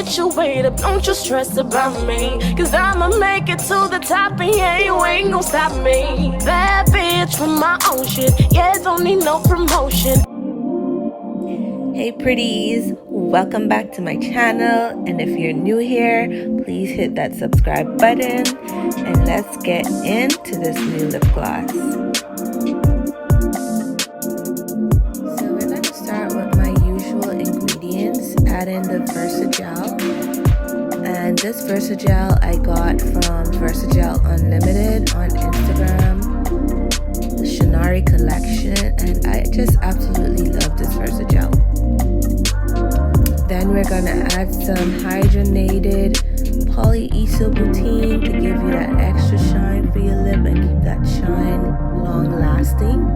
get your weight up, don't you stress about me. Cause I'ma make it to the top and yeah, you ain't gon' stop me. Bad bitch from my own shit, yeah, don't need no promotion. Hey pretties, welcome back to my channel, and if you're new here, please hit that subscribe button and let's get into this new lip gloss. So we're going to start with my usual ingredients. Add in the Versagel, and this Versagel I got from Versagel Unlimited on Instagram, the Shinari collection, and I just absolutely love this Versagel. Then we're gonna add some hydrogenated polyisobutene to give you that extra shine for your lip and keep that shine long lasting.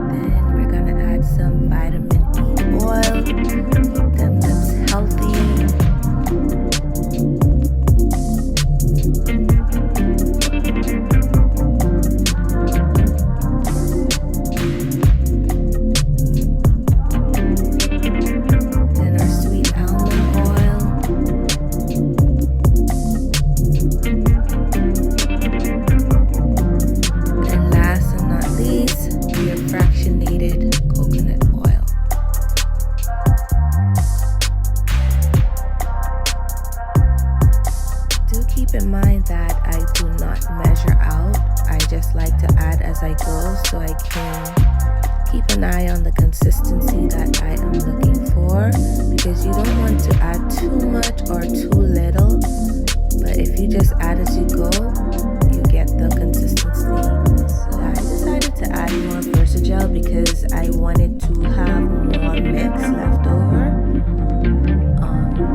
Then we're gonna add some vitamin E oil, keep them lips healthy. Keep in mind that I do not measure out. I just like to add as I go so I can keep an eye on the consistency that I am looking for, because you don't want to add too much or too little, but if you just add as you go, you get the consistency. So I decided to add more Versagel because I wanted to have more mix left over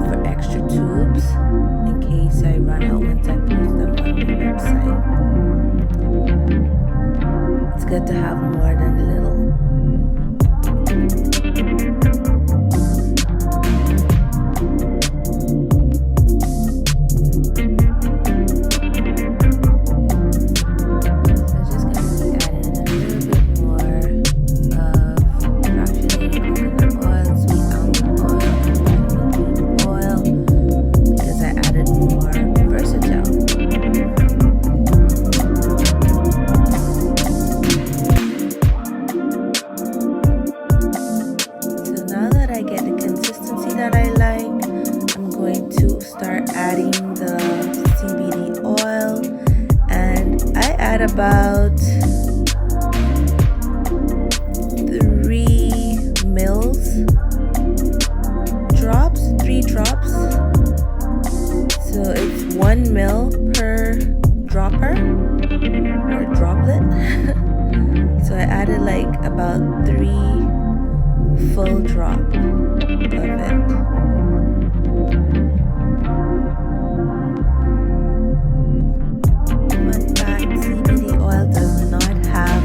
for extra tubes in case I run out once I post them on my website. It's good to have more than a little. So just going to be adding a little bit more of fractionated coconut oil, sweet almond oil, and vitamin E oil, because I added more Versagel. So now that I get the consistency that I like, I'm going to start adding the CBD oil, and I add about 3 drops. So it's 1 ml per dropper or droplet. So I added like about 3 full drop of it. Fun fact, CBD oil does not have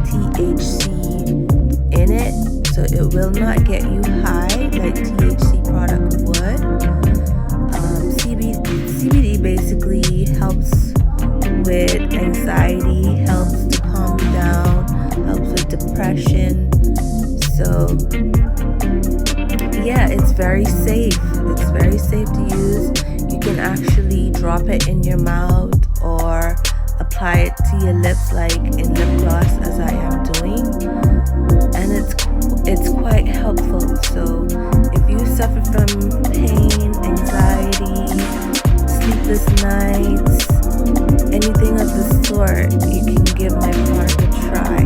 THC in it, so it will not get you high like THC product would. CBD basically helps with anxiety, helps to calm you down, helps with depression. So yeah, it's very safe. It's very safe to use. You can actually drop it in your mouth or apply it to your lips like in lip gloss as I am doing, and it's quite helpful. So if you suffer from pain, anxiety, sleepless nights, anything of the sort, you can give my product a try.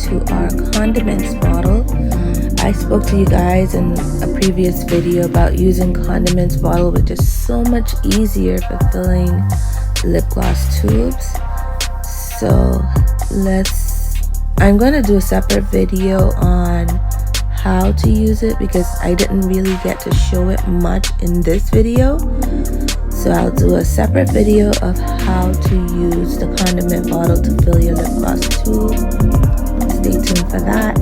to our condiments bottle. I spoke to you guys in a previous video about using condiments bottle, which is so much easier for filling lip gloss tubes. So I'm going to do a separate video on how to use it because I didn't really get to show it much in this video. So I'll do a separate video of how to use the condiment bottle to fill your lip gloss tube. Stay tuned for that.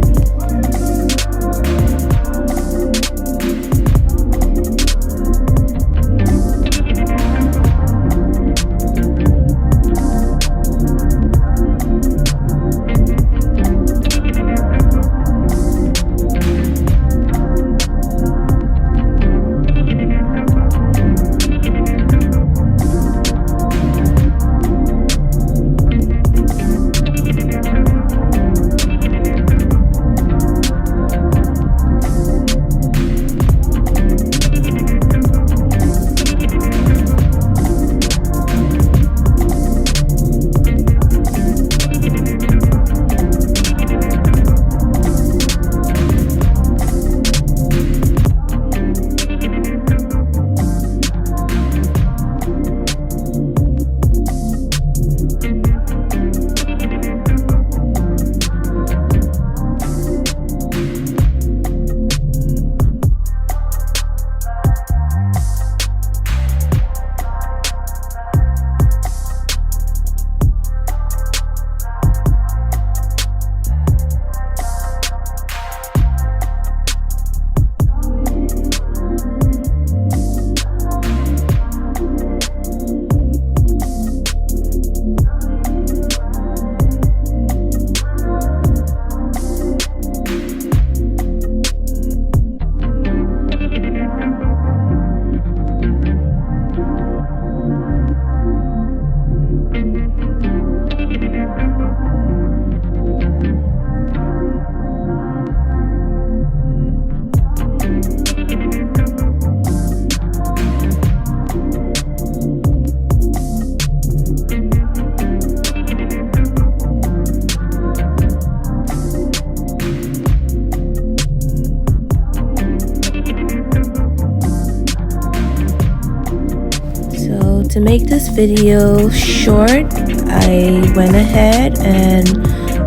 To make this video short, I went ahead and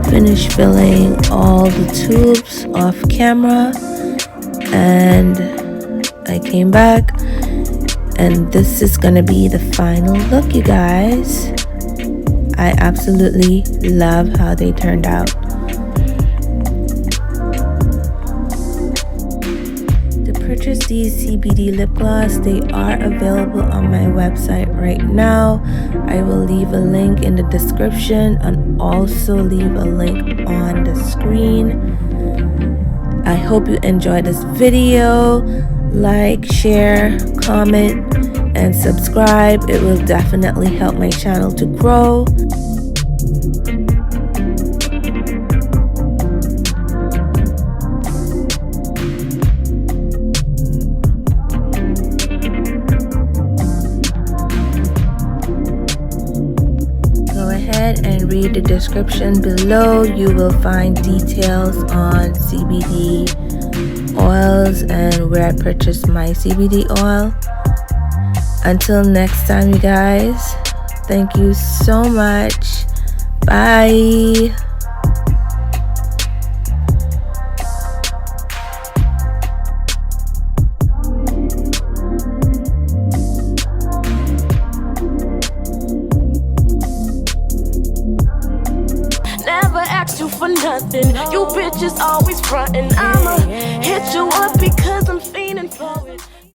finished filling all the tubes off camera, and I came back and this is gonna be the final look, you guys. I absolutely love how they turned out. Purchase these CBD lip gloss. They are available on my website right now. I will leave a link in the description and also leave a link on the screen. I hope you enjoyed this video. Like, share, comment, and subscribe. It will definitely help my channel to grow. And read the description below. You will find details on CBD oils and where I purchased my CBD oil. Until next time, you guys, thank you so much. Bye. You for nothing, you bitches always frontin'. I'ma hit you up because I'm fiending for it.